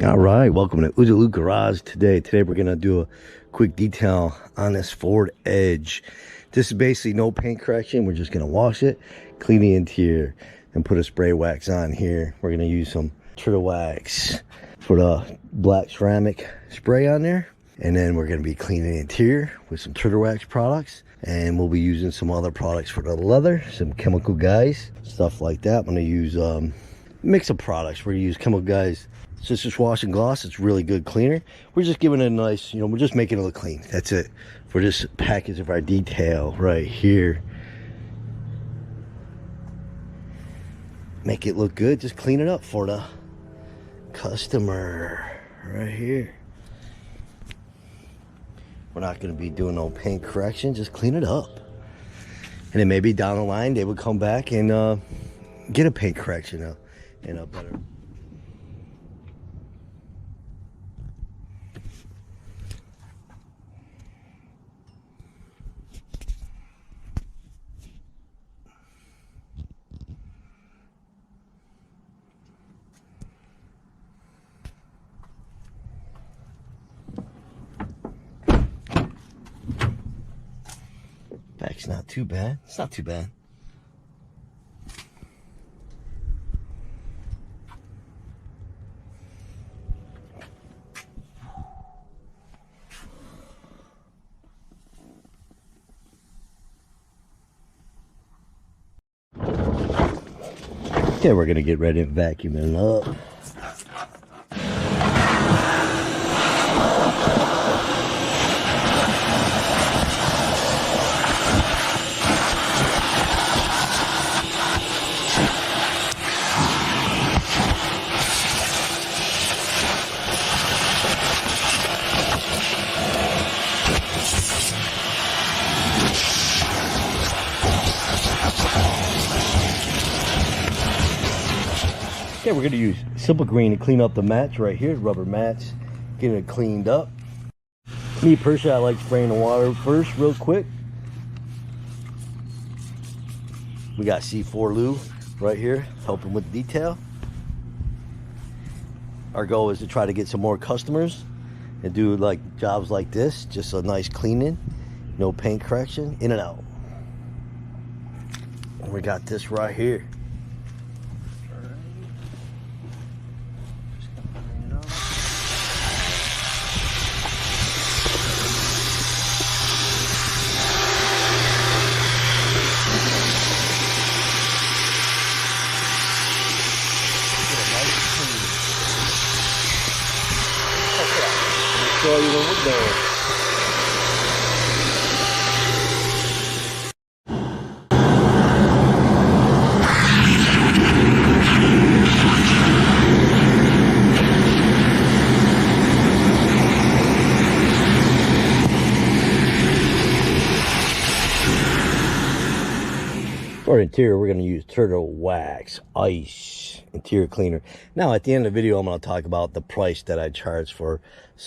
All right, welcome to Uzalu Garage Today we're gonna do a quick detail on this Ford Edge. This is basically no paint correction. We're just gonna wash it, clean the interior, and put a spray wax on here. We're gonna use some turtle wax for the black ceramic spray on there, and then we're gonna be cleaning the interior with some turtle wax products, and we'll be using some other products for the leather, some Chemical Guys, stuff like that. I'm gonna use mix of products. We're gonna use Chemical Guys Sisters Wash and Gloss. It's really good cleaner. We're just giving it a nice, we're just making it look clean. That's it for this package of our detail right here. Make it look good. Just clean it up for the customer right here. We're not going to be doing no paint correction. Just clean it up. And then maybe down the line they would come back and get a paint correction and a better. Back's not too bad. It's not too bad. Okay, we're gonna get ready to vacuum it up. Okay, we're gonna use Simple Green to clean up the mats right here, rubber mats, getting it cleaned up. Me personally, I like spraying the water first real quick. We got C4 Lube right here helping with the detail. Our goal is to try to get some more customers and do like jobs like this, just a nice cleaning, no paint correction, in and out. And we got this right here. Show you when we're done. For interior, we're going to use Turtle Wax Ice interior cleaner. Now, at the end of the video, I'm going to talk about the price that I charge for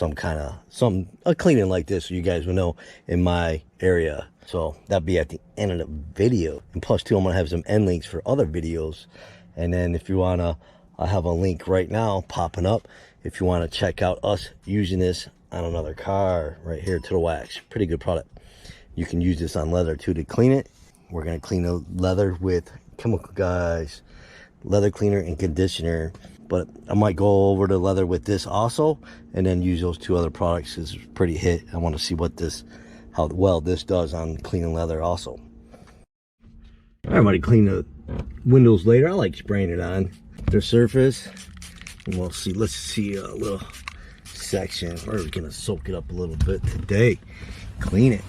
a cleaning like this, so you guys will know in my area. So that'll be at the end of the video. And plus, too, I'm going to have some end links for other videos. And then if you want to, I have a link right now popping up. If you want to check out us using this on another car right here, Turtle Wax, pretty good product. You can use this on leather too to clean it. We're going to clean the leather with Chemical Guys leather cleaner and conditioner, but I might go over the leather with this also and then use those two other products. It's pretty hit. I want to see how well this does on cleaning leather also. I might clean the windows later. I like spraying it on their surface, and we'll see. Let's see a little section. We're gonna soak it up a little bit today, clean it.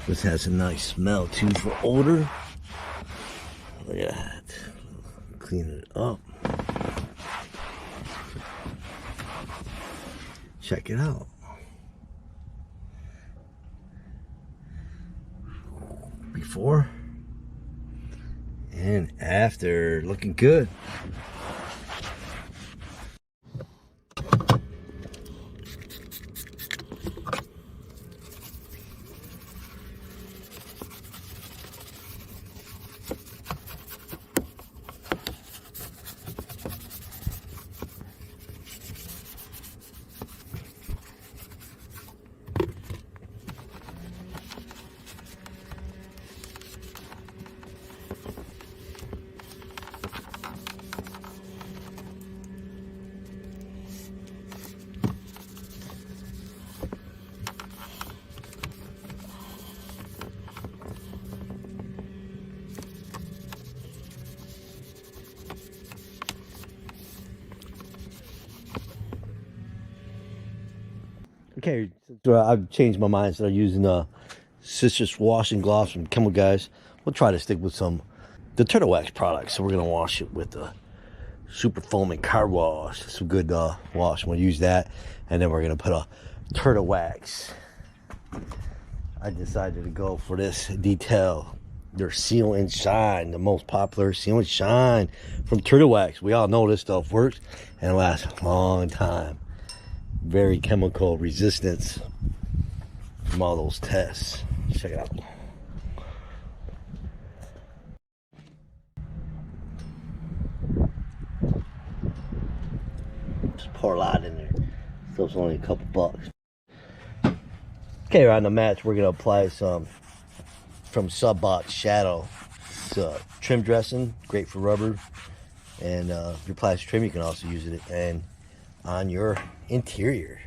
This has a nice smell too for odor. Look at that. Clean it up. Check it out. Before and after. Looking good. Okay, so I've changed my mind. Instead of using citrus washing gloves from Chemical Guys, we'll try to stick with the Turtle Wax products. So we're gonna wash it with the Super Foaming Car Wash. Some good wash. We'll use that, and then we're gonna put a Turtle Wax. I decided to go for this detail. Their Seal and Shine, the most popular Seal and Shine from Turtle Wax. We all know this stuff works and lasts a long time. Very chemical resistance from all those tests. Check it out. Just pour a lot in there. Stuff's only a couple bucks. Okay, around the mats, we're gonna apply some from Subbot Shadow. It's trim dressing, great for rubber, and your plastic trim. You can also use it and on your interior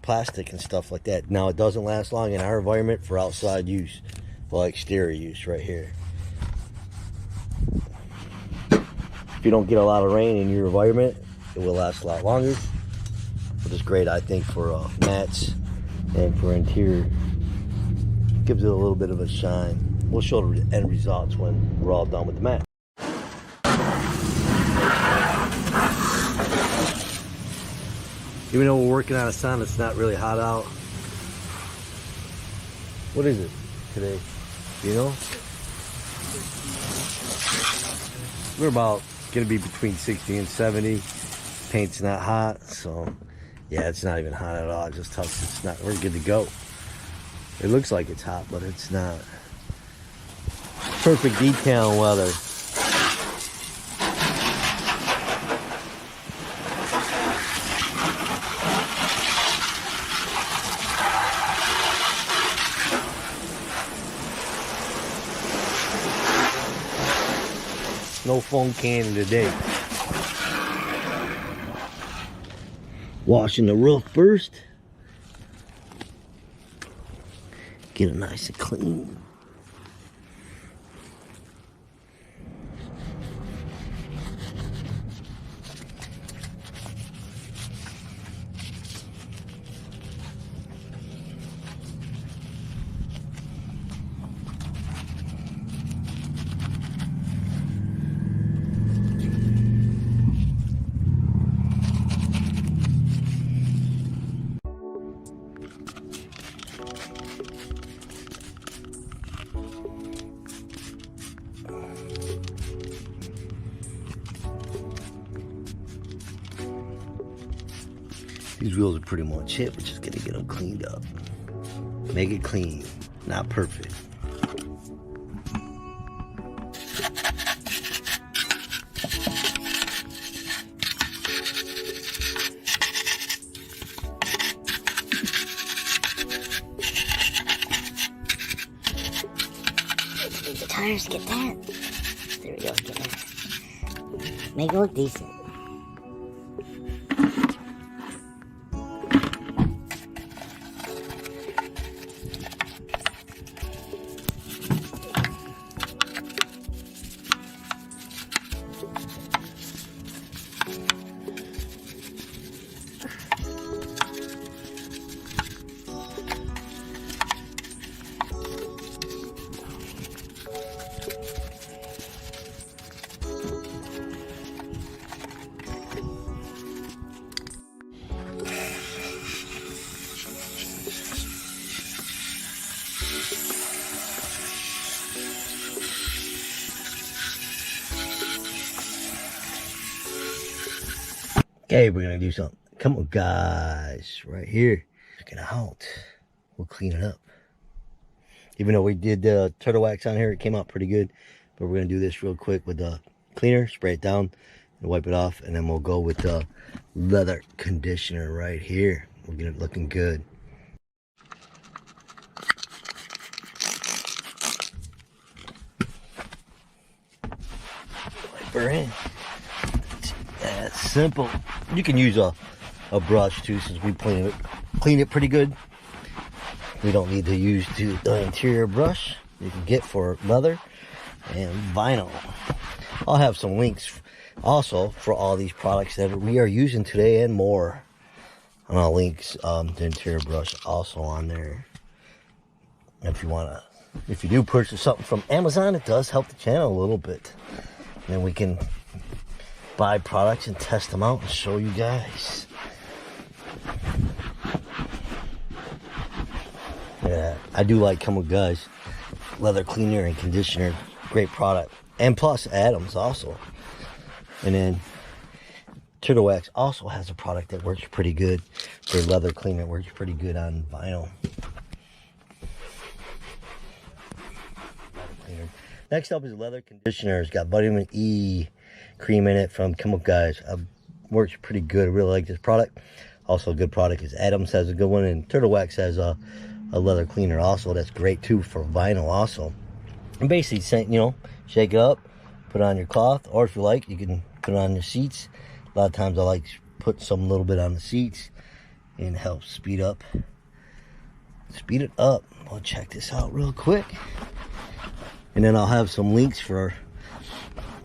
plastic and stuff like that. Now, it doesn't last long in our environment for outside use, well, exterior use right here. If you don't get a lot of rain in your environment, it will last a lot longer. But it's great, I think, for mats and for interior. Gives it a little bit of a shine. We'll show the end results when we're all done with the mat. Even though we're working on a sun, it's not really hot out. What is it today? You know? We're about gonna be between 60 and 70. Paint's not hot, so yeah, it's not even hot at all. It just tells us it's not, we're good to go. It looks like it's hot, but it's not. Perfect detail weather. No foam canning today. Washing the roof first. Get it nice and clean. These wheels are pretty much it. We're just gonna get them cleaned up. Make it clean, not perfect. The tires, get that. There we go, get that. Make it look decent. Okay, we're gonna do something. Come on, guys, right here. Check it out. We'll clean it up. Even though we did the Turtle Wax on here, it came out pretty good. But we're gonna do this real quick with the cleaner, spray it down, and wipe it off, and then we'll go with the leather conditioner right here. We'll get it looking good. Wipe her in. That's simple. You can use a brush too, since we clean it pretty good. We don't need to use the interior brush you can get for leather and vinyl. I'll have some links also for all these products that we are using today and more. And I'll link the interior brush also on there. If you do purchase something from Amazon, it does help the channel a little bit. And then we can buy products and test them out and show you guys. Yeah, I do like Chemical Guys leather cleaner and conditioner. Great product. And plus Adams also. And then Turtle Wax also has a product that works pretty good. Their leather cleaner works pretty good on vinyl. Next up is leather conditioner. It's got vitamin E cream in it from Chemical Guys. Works pretty good. I really like this product. Also a good product is Adams has a good one, and Turtle Wax has a leather cleaner also that's great too for vinyl also. And basically, you know, shake it up, put it on your cloth, or if you like, you can put it on your seats. A lot of times I like to put some little bit on the seats and help speed it up. We'll check this out real quick. And then I'll have some links for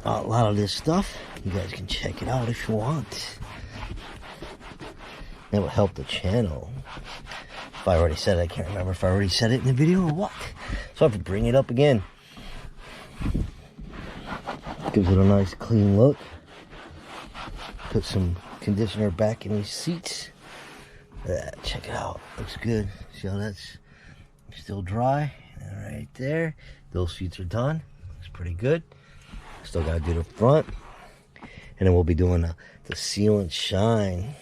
a lot of this stuff. You guys can check it out if you want. That will help the channel. If I already said it, I can't remember if I already said it in the video or what. So I have to bring it up again. Gives it a nice clean look. Put some conditioner back in these seats. Check it out. Looks good. See how that's still dry? And right there. Those seats are done. Looks pretty good. Still gotta do the front. And then we'll be doing the seal and shine.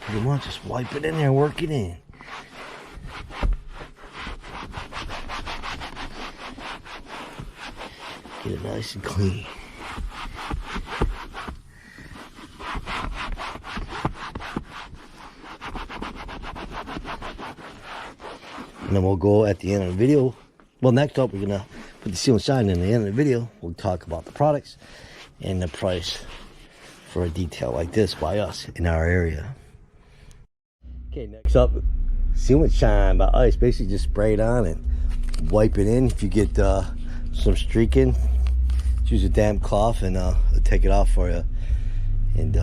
Pretty much just wipe it in there, work it in. Get it nice and clean. And then we'll go at the end of the video. Well, next up, we're gonna put the seal and shine in the end of the video. We'll talk about the products and the price for a detail like this by us in our area. Okay, next up, seal and shine by Ice. Basically just spray it on and wipe it in. If you get some streaking, just use a damp cloth and take it off for you. And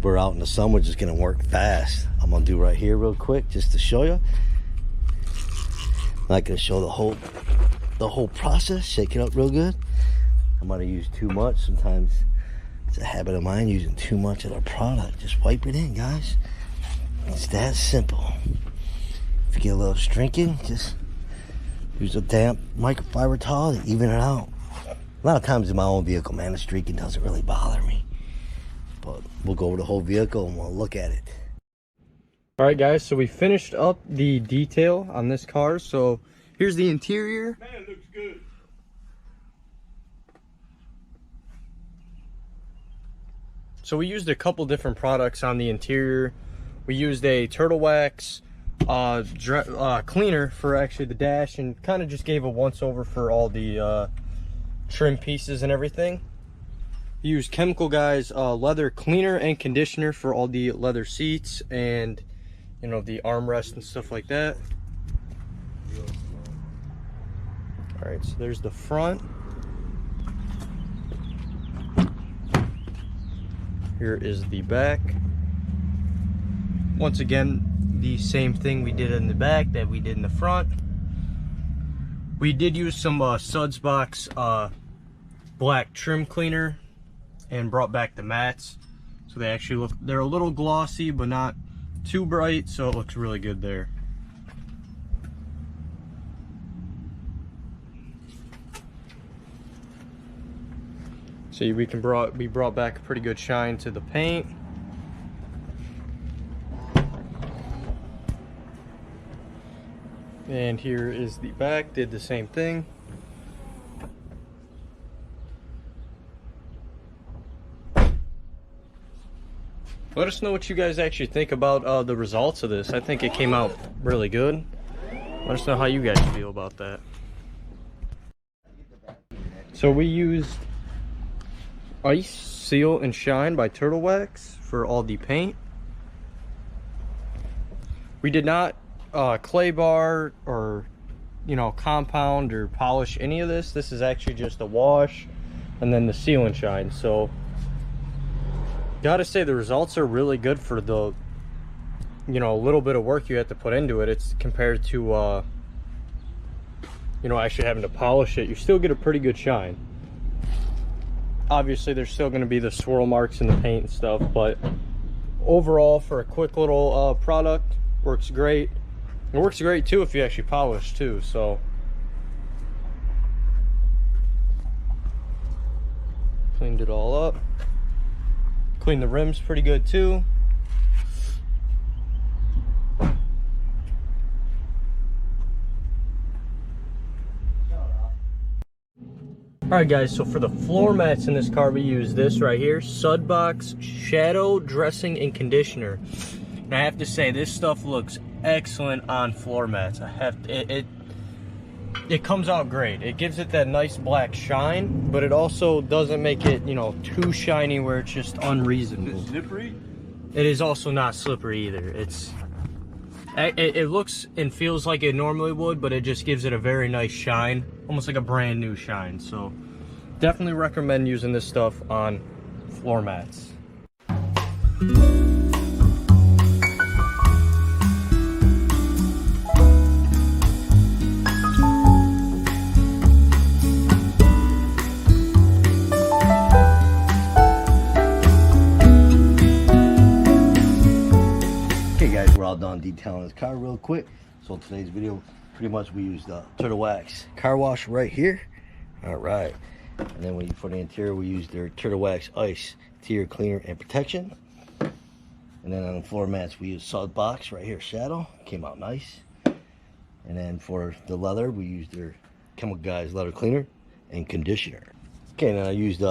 we're out in the sun, we're just gonna work fast. I'm gonna do right here real quick just to show you. I'm not gonna show the whole process. Shake it up real good. I'm gonna use too much. Sometimes it's a habit of mine using too much of the product. Just wipe it in, guys. It's that simple. If you get a little streaking, just use a damp microfiber towel to even it out. A lot of times in my own vehicle, man, the streaking doesn't really bother me. But we'll go over the whole vehicle and we'll look at it. All right, guys, so we finished up the detail on this car. So here's the interior. Man, it looks good. So we used a couple different products on the interior. We used a Turtle Wax cleaner for actually the dash, and kind of just gave a once over for all the trim pieces and everything. We used Chemical Guys leather cleaner and conditioner for all the leather seats and, you know, the armrest and stuff like that. All right, so there's the front. Here is the back. Once again, the same thing we did in the back that we did in the front. We did use some Suds Box black trim cleaner and brought back the mats. So they actually look, they're a little glossy, but not too bright, so it looks really good there. See, we brought back a pretty good shine to the paint. And here is the back, did the same thing. Let us know what you guys actually think about the results of this. I think it came out really good. Let us know how you guys feel about that. So we used Ice, Seal, and Shine by Turtle Wax for all the paint. We did not clay bar or, you know, compound or polish any of this. This is actually just a wash and then the seal and shine. So gotta say the results are really good for the, you know, a little bit of work you have to put into it. It's compared to you know, actually having to polish it. You still get a pretty good shine. Obviously there's still going to be the swirl marks in the paint and stuff, but overall for a quick little product, works great. It works great too if you actually polish too. So cleaned it all up. Cleaned the rims pretty good too. Alright guys, so for the floor mats in this car, we use this right here, Sudbox Shadow Dressing and Conditioner. And I have to say, this stuff looks excellent on floor mats. It comes out great. It gives it that nice black shine, but it also doesn't make it, you know, too shiny where it's just unreasonable. Is it slippery? It is also not slippery either. It looks and feels like it normally would, but it just gives it a very nice shine, almost like a brand new shine. So definitely recommend using this stuff on floor mats. We're all done detailing this car real quick. So today's video, pretty much we used the Turtle Wax car wash right here. All right, and then for the interior we used their Turtle Wax Ice interior cleaner and protection. And then on the floor mats we used Sudbox right here, Shadow, came out nice. And then for the leather we used their Chemical Guys leather cleaner and conditioner. Okay, and I used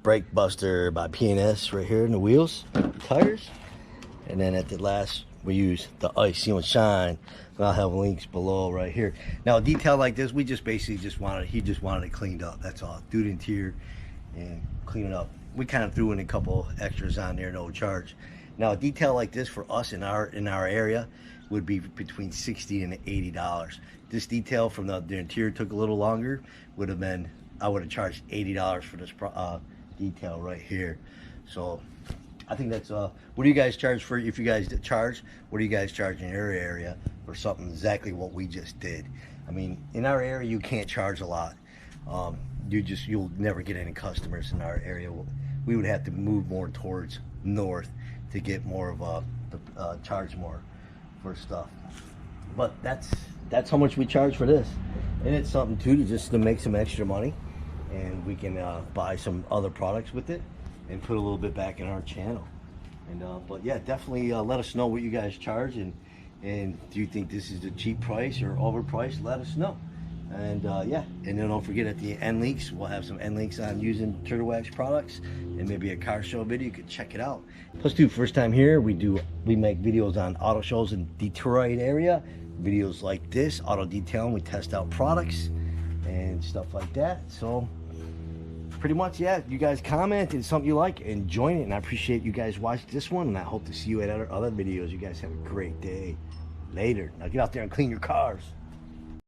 Brake Buster by P&S right here in the wheels, tires. And then at the last, we use the Ice Seal and Shine. And I'll have links below right here. Now a detail like this, we just basically he just wanted it cleaned up. That's all. Do the interior and clean it up. We kind of threw in a couple extras on there, no charge. Now a detail like this for us in our area would be between $60 and $80. This detail from the interior took a little longer. Would have been, I would have charged $80 for this detail right here. So I think that's what do you guys charge for? If you guys charge, what do you guys charge in your area for something exactly what we just did? I mean, in our area you can't charge a lot. You'll never get any customers in our area. We would have to move more towards north to get more of a charge more for stuff. But that's how much we charge for this, and it's something too to make some extra money, and we can buy some other products with it and put a little bit back in our channel. And but yeah, definitely let us know what you guys charge, and do you think this is a cheap price or overpriced? Let us know. And yeah, and then don't forget at the end links, we'll have some end links on using Turtle Wax products and maybe a car show video. You could check it out. Plus too, first time here, we make videos on auto shows in Detroit area, videos like this, auto detailing. We test out products and stuff like that. So pretty much, yeah, you guys comment and something you like and join it, and I appreciate you guys watching this one, and I hope to see you at other videos. You guys have a great day. Later. Now get out there and clean your cars.